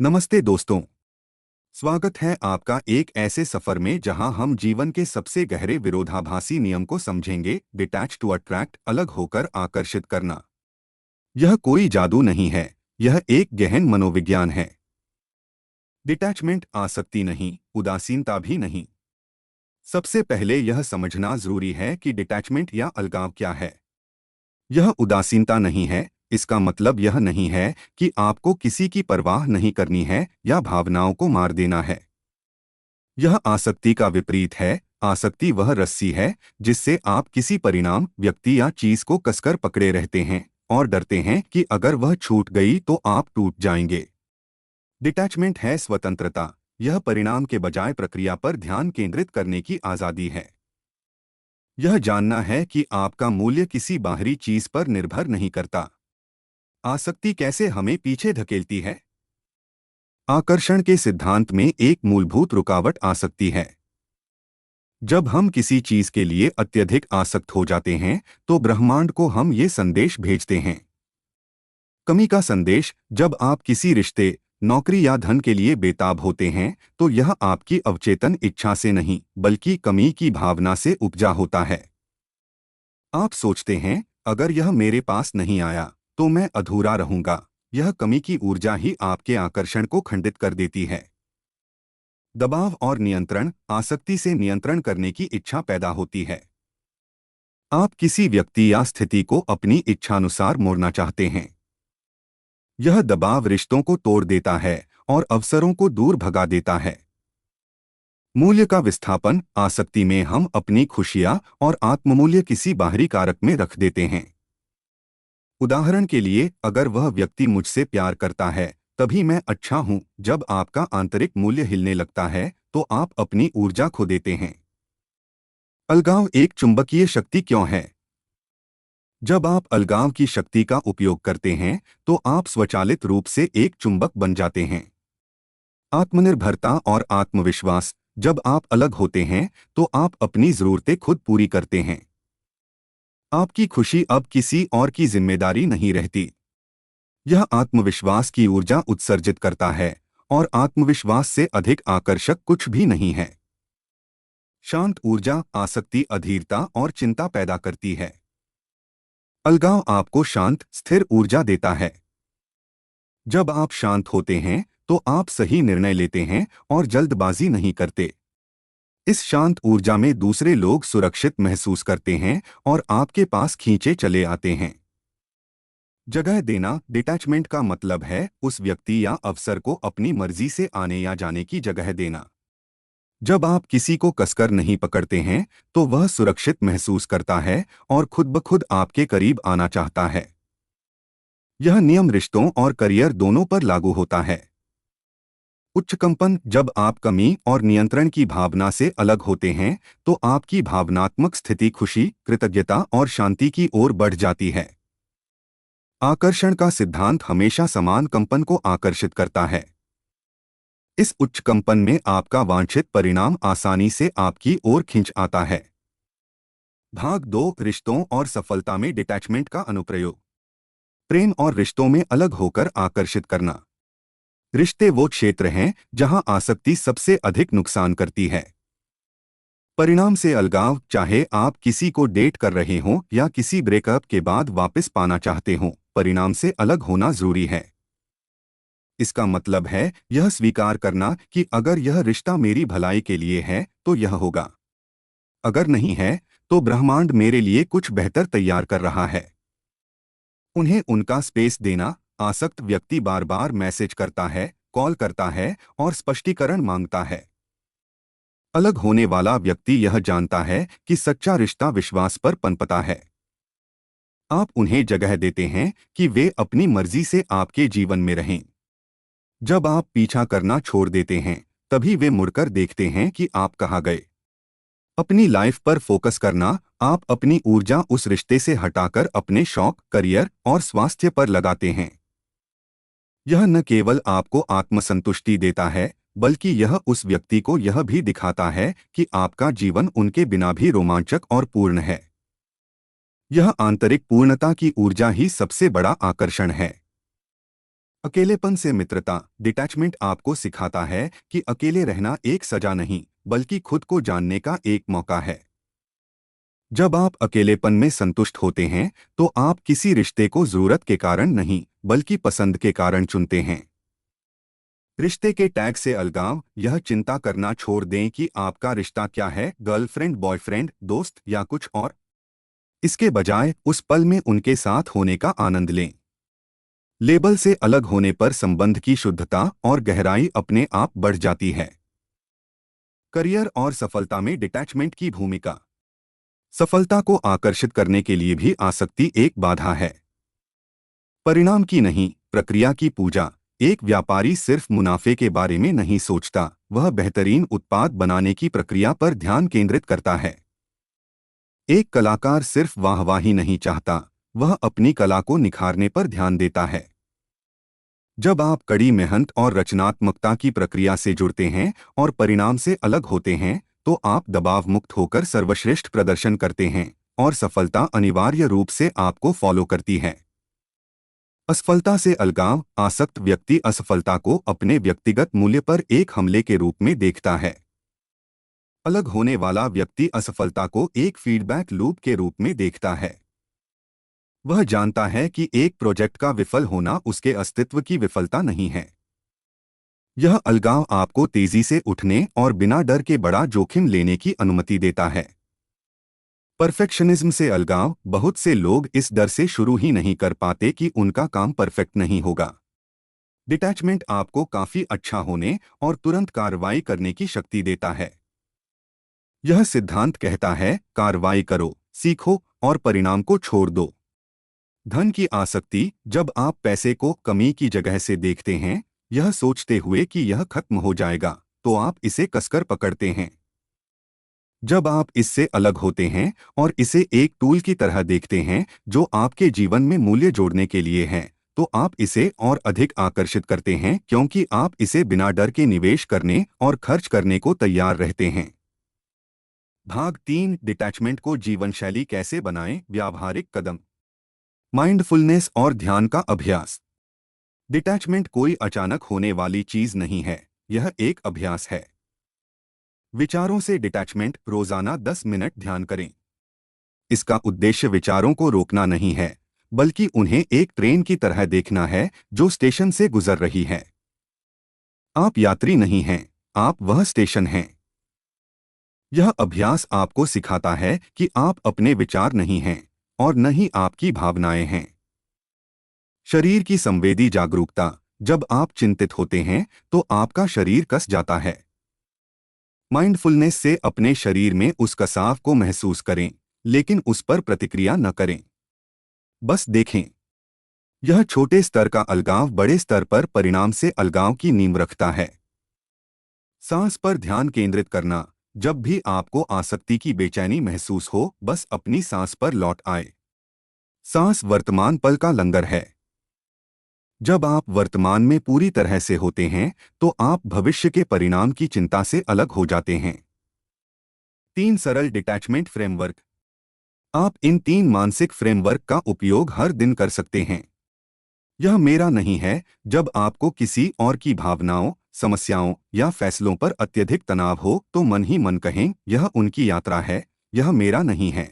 नमस्ते दोस्तों। स्वागत है आपका एक ऐसे सफर में जहां हम जीवन के सबसे गहरे विरोधाभासी नियम को समझेंगे। डिटैच टू अट्रैक्ट, अलग होकर आकर्षित करना। यह कोई जादू नहीं है, यह एक गहन मनोविज्ञान है। डिटैचमेंट आसक्ति नहीं, उदासीनता भी नहीं। सबसे पहले यह समझना जरूरी है कि डिटैचमेंट या अलगाव क्या है। यह उदासीनता नहीं है। इसका मतलब यह नहीं है कि आपको किसी की परवाह नहीं करनी है या भावनाओं को मार देना है। यह आसक्ति का विपरीत है। आसक्ति वह रस्सी है जिससे आप किसी परिणाम, व्यक्ति या चीज को कसकर पकड़े रहते हैं और डरते हैं कि अगर वह छूट गई तो आप टूट जाएंगे। डिटैचमेंट है स्वतंत्रता। यह परिणाम के बजाय प्रक्रिया पर ध्यान केंद्रित करने की आजादी है। यह जानना है कि आपका मूल्य किसी बाहरी चीज पर निर्भर नहीं करता। आसक्ति कैसे हमें पीछे धकेलती है? आकर्षण के सिद्धांत में एक मूलभूत रुकावट आसक्ति है। जब हम किसी चीज के लिए अत्यधिक आसक्त हो जाते हैं तो ब्रह्मांड को हम ये संदेश भेजते हैं। कमी का संदेश। जब आप किसी रिश्ते, नौकरी या धन के लिए बेताब होते हैं तो यह आपकी अवचेतन इच्छा से नहीं बल्कि कमी की भावना से उपजा होता है। आप सोचते हैं, अगर यह मेरे पास नहीं आया तो मैं अधूरा रहूंगा। यह कमी की ऊर्जा ही आपके आकर्षण को खंडित कर देती है। दबाव और नियंत्रण। आसक्ति से नियंत्रण करने की इच्छा पैदा होती है। आप किसी व्यक्ति या स्थिति को अपनी इच्छानुसार मोड़ना चाहते हैं। यह दबाव रिश्तों को तोड़ देता है और अवसरों को दूर भगा देता है। मूल्य का विस्थापन। आसक्ति में हम अपनी खुशियां और आत्ममूल्य किसी बाहरी कारक में रख देते हैं। उदाहरण के लिए, अगर वह व्यक्ति मुझसे प्यार करता है तभी मैं अच्छा हूं। जब आपका आंतरिक मूल्य हिलने लगता है तो आप अपनी ऊर्जा खो देते हैं। अलगाव एक चुंबकीय शक्ति क्यों है? जब आप अलगाव की शक्ति का उपयोग करते हैं तो आप स्वचालित रूप से एक चुंबक बन जाते हैं। आत्मनिर्भरता और आत्मविश्वास। जब आप अलग होते हैं तो आप अपनी जरूरतें खुद पूरी करते हैं। आपकी खुशी अब किसी और की जिम्मेदारी नहीं रहती। यह आत्मविश्वास की ऊर्जा उत्सर्जित करता है और आत्मविश्वास से अधिक आकर्षक कुछ भी नहीं है। शांत ऊर्जा। आसक्ति अधीरता और चिंता पैदा करती है। अलगाव आपको शांत, स्थिर ऊर्जा देता है। जब आप शांत होते हैं तो आप सही निर्णय लेते हैं और जल्दबाजी नहीं करते। इस शांत ऊर्जा में दूसरे लोग सुरक्षित महसूस करते हैं और आपके पास खींचे चले आते हैं। जगह देना। डिटैचमेंट का मतलब है उस व्यक्ति या अवसर को अपनी मर्जी से आने या जाने की जगह देना। जब आप किसी को कसकर नहीं पकड़ते हैं तो वह सुरक्षित महसूस करता है और खुद ब खुद आपके करीब आना चाहता है। यह नियम रिश्तों और करियर दोनों पर लागू होता है। उच्च कंपन। जब आप कमी और नियंत्रण की भावना से अलग होते हैं तो आपकी भावनात्मक स्थिति खुशी, कृतज्ञता और शांति की ओर बढ़ जाती है। आकर्षण का सिद्धांत हमेशा समान कंपन को आकर्षित करता है। इस उच्च कंपन में आपका वांछित परिणाम आसानी से आपकी ओर खिंच आता है। भाग 2, रिश्तों और सफलता में डिटैचमेंट का अनुप्रयोग। प्रेम और रिश्तों में अलग होकर आकर्षित करना। रिश्ते वो क्षेत्र हैं जहां आसक्ति सबसे अधिक नुकसान करती है। परिणाम से अलगाव। चाहे आप किसी को डेट कर रहे हों या किसी ब्रेकअप के बाद वापस पाना चाहते हों, परिणाम से अलग होना जरूरी है। इसका मतलब है यह स्वीकार करना कि अगर यह रिश्ता मेरी भलाई के लिए है तो यह होगा। अगर नहीं है तो ब्रह्मांड मेरे लिए कुछ बेहतर तैयार कर रहा है। उन्हें उनका स्पेस देना। आसक्त व्यक्ति बार बार मैसेज करता है, कॉल करता है और स्पष्टीकरण मांगता है। अलग होने वाला व्यक्ति यह जानता है कि सच्चा रिश्ता विश्वास पर पनपता है। आप उन्हें जगह देते हैं कि वे अपनी मर्जी से आपके जीवन में रहें। जब आप पीछा करना छोड़ देते हैं तभी वे मुड़कर देखते हैं कि आप कहाँ गए। अपनी लाइफ पर फोकस करना। आप अपनी ऊर्जा उस रिश्ते से हटाकर अपने शौक, करियर और स्वास्थ्य पर लगाते हैं। यह न केवल आपको आत्मसंतुष्टि देता है बल्कि यह उस व्यक्ति को यह भी दिखाता है कि आपका जीवन उनके बिना भी रोमांचक और पूर्ण है। यह आंतरिक पूर्णता की ऊर्जा ही सबसे बड़ा आकर्षण है। अकेलेपन से मित्रता। डिटैचमेंट आपको सिखाता है कि अकेले रहना एक सजा नहीं, बल्कि खुद को जानने का एक मौका है। जब आप अकेलेपन में संतुष्ट होते हैं, तो आप किसी रिश्ते को जरूरत के कारण नहीं, बल्कि पसंद के कारण चुनते हैं। रिश्ते के टैग से अलगाव। यह चिंता करना छोड़ दें कि आपका रिश्ता क्या है, गर्लफ्रेंड, बॉयफ्रेंड, दोस्त या कुछ और। इसके बजाय उस पल में उनके साथ होने का आनंद लें। लेबल से अलग होने पर संबंध की शुद्धता और गहराई अपने आप बढ़ जाती है। करियर और सफलता में डिटैचमेंट की भूमिका। सफलता को आकर्षित करने के लिए भी आसक्ति एक बाधा है। परिणाम की नहीं, प्रक्रिया की पूजा। एक व्यापारी सिर्फ मुनाफे के बारे में नहीं सोचता, वह बेहतरीन उत्पाद बनाने की प्रक्रिया पर ध्यान केंद्रित करता है। एक कलाकार सिर्फ वाहवाही नहीं चाहता, वह अपनी कला को निखारने पर ध्यान देता है। जब आप कड़ी मेहनत और रचनात्मकता की प्रक्रिया से जुड़ते हैं और परिणाम से अलग होते हैं, तो आप दबाव मुक्त होकर सर्वश्रेष्ठ प्रदर्शन करते हैं और सफलता अनिवार्य रूप से आपको फॉलो करती है। असफलता से अलगाव। आसक्त व्यक्ति असफलता को अपने व्यक्तिगत मूल्य पर एक हमले के रूप में देखता है। अलग होने वाला व्यक्ति असफलता को एक फीडबैक लूप के रूप में देखता है। वह जानता है कि एक प्रोजेक्ट का विफल होना उसके अस्तित्व की विफलता नहीं है। यह अलगाव आपको तेजी से उठने और बिना डर के बड़ा जोखिम लेने की अनुमति देता है। परफेक्शनिज्म से अलगाव। बहुत से लोग इस डर से शुरू ही नहीं कर पाते कि उनका काम परफेक्ट नहीं होगा। डिटैचमेंट आपको काफी अच्छा होने और तुरंत कार्रवाई करने की शक्ति देता है। यह सिद्धांत कहता है, कार्रवाई करो, सीखो और परिणाम को छोड़ दो। धन की आसक्ति। जब आप पैसे को कमी की जगह से देखते हैं, यह सोचते हुए कि यह खत्म हो जाएगा, तो आप इसे कसकर पकड़ते हैं। जब आप इससे अलग होते हैं और इसे एक टूल की तरह देखते हैं जो आपके जीवन में मूल्य जोड़ने के लिए है, तो आप इसे और अधिक आकर्षित करते हैं, क्योंकि आप इसे बिना डर के निवेश करने और खर्च करने को तैयार रहते हैं। भाग 3। डिटैचमेंट को जीवनशैली कैसे बनाएं। व्यावहारिक कदम। माइंडफुलनेस और ध्यान का अभ्यास। डिटैचमेंट कोई अचानक होने वाली चीज नहीं है, यह एक अभ्यास है। विचारों से डिटैचमेंट। रोजाना 10 मिनट ध्यान करें। इसका उद्देश्य विचारों को रोकना नहीं है, बल्कि उन्हें एक ट्रेन की तरह देखना है जो स्टेशन से गुजर रही है। आप यात्री नहीं हैं, आप वह स्टेशन हैं। यह अभ्यास आपको सिखाता है कि आप अपने विचार नहीं हैं और न ही आपकी भावनाएं हैं। शरीर की संवेदी जागरूकता। जब आप चिंतित होते हैं, तो आपका शरीर कस जाता है। माइंडफुलनेस से अपने शरीर में उस कसाव को महसूस करें, लेकिन उस पर प्रतिक्रिया न करें। बस देखें। यह छोटे स्तर का अलगाव बड़े स्तर पर परिणाम से अलगाव की नींव रखता है। सांस पर ध्यान केंद्रित करना। जब भी आपको आसक्ति की बेचैनी महसूस हो, बस अपनी सांस पर लौट आए। सांस वर्तमान पल का लंगर है। जब आप वर्तमान में पूरी तरह से होते हैं, तो आप भविष्य के परिणाम की चिंता से अलग हो जाते हैं। 3 सरल डिटैचमेंट फ्रेमवर्क। आप इन 3 मानसिक फ्रेमवर्क का उपयोग हर दिन कर सकते हैं। यह मेरा नहीं है। जब आपको किसी और की भावनाओं, समस्याओं या फैसलों पर अत्यधिक तनाव हो, तो मन ही मन कहें, यह उनकी यात्रा है, यह मेरा नहीं है।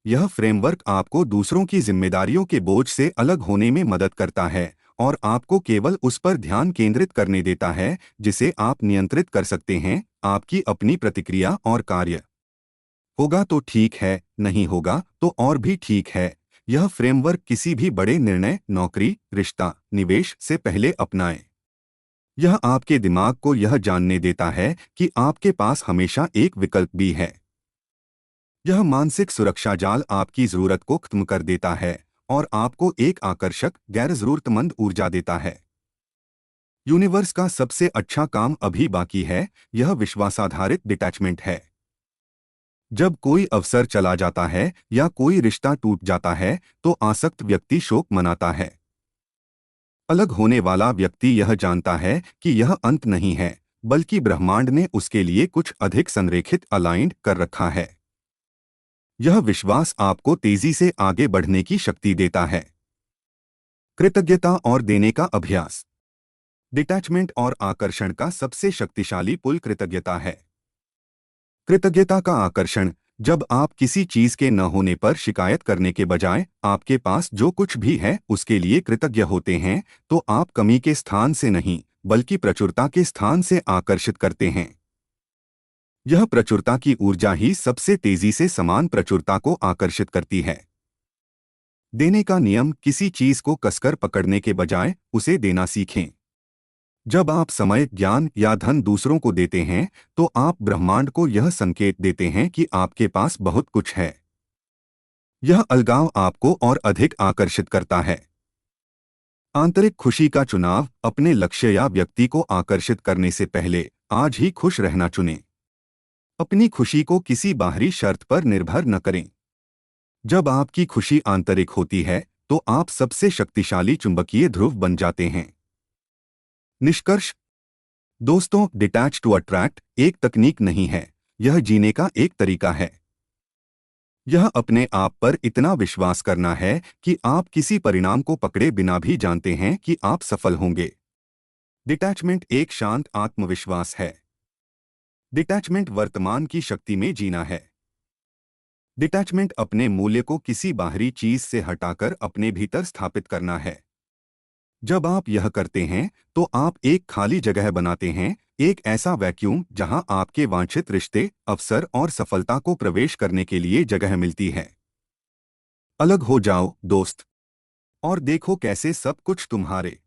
यह फ्रेमवर्क आपको दूसरों की जिम्मेदारियों के बोझ से अलग होने में मदद करता है और आपको केवल उस पर ध्यान केंद्रित करने देता है जिसे आप नियंत्रित कर सकते हैं, आपकी अपनी प्रतिक्रिया और कार्य। होगा तो ठीक है, नहीं होगा तो और भी ठीक है। यह फ्रेमवर्क किसी भी बड़े निर्णय, नौकरी, रिश्ता, निवेश से पहले अपनाएं। यह आपके दिमाग को यह जानने देता है कि आपके पास हमेशा एक विकल्प भी है। यह मानसिक सुरक्षा जाल आपकी जरूरत को खत्म कर देता है और आपको एक आकर्षक, गैर जरूरतमंद ऊर्जा देता है। यूनिवर्स का सबसे अच्छा काम अभी बाकी है। यह विश्वासाधारित डिटैचमेंट है। जब कोई अवसर चला जाता है या कोई रिश्ता टूट जाता है, तो आसक्त व्यक्ति शोक मनाता है। अलग होने वाला व्यक्ति यह जानता है कि यह अंत नहीं है, बल्कि ब्रह्मांड ने उसके लिए कुछ अधिक संरेखित अलाइंड कर रखा है। यह विश्वास आपको तेजी से आगे बढ़ने की शक्ति देता है। कृतज्ञता और देने का अभ्यास। डिटैचमेंट और आकर्षण का सबसे शक्तिशाली पुल कृतज्ञता है। कृतज्ञता का आकर्षण, जब आप किसी चीज के न होने पर शिकायत करने के बजाय आपके पास जो कुछ भी है उसके लिए कृतज्ञ होते हैं, तो आप कमी के स्थान से नहीं बल्कि प्रचुरता के स्थान से आकर्षित करते हैं। यह प्रचुरता की ऊर्जा ही सबसे तेजी से समान प्रचुरता को आकर्षित करती है। देने का नियम, किसी चीज को कसकर पकड़ने के बजाय उसे देना सीखें। जब आप समय, ज्ञान या धन दूसरों को देते हैं, तो आप ब्रह्मांड को यह संकेत देते हैं कि आपके पास बहुत कुछ है। यह अलगाव आपको और अधिक आकर्षित करता है। आंतरिक खुशी का चुनाव, अपने लक्ष्य या व्यक्ति को आकर्षित करने से पहले आज ही खुश रहना चुनें। अपनी खुशी को किसी बाहरी शर्त पर निर्भर न करें। जब आपकी खुशी आंतरिक होती है, तो आप सबसे शक्तिशाली चुंबकीय ध्रुव बन जाते हैं। निष्कर्ष, दोस्तों, डिटैच टू अट्रैक्ट एक तकनीक नहीं है, यह जीने का एक तरीका है। यह अपने आप पर इतना विश्वास करना है कि आप किसी परिणाम को पकड़े बिना भी जानते हैं कि आप सफल होंगे। डिटैचमेंट एक शांत आत्मविश्वास है। डिटैचमेंट वर्तमान की शक्ति में जीना है। डिटैचमेंट अपने मूल्य को किसी बाहरी चीज से हटाकर अपने भीतर स्थापित करना है। जब आप यह करते हैं, तो आप एक खाली जगह बनाते हैं, एक ऐसा वैक्यूम जहां आपके वांछित रिश्ते, अवसर और सफलता को प्रवेश करने के लिए जगह मिलती है। अलग हो जाओ दोस्त, और देखो कैसे सब कुछ तुम्हारे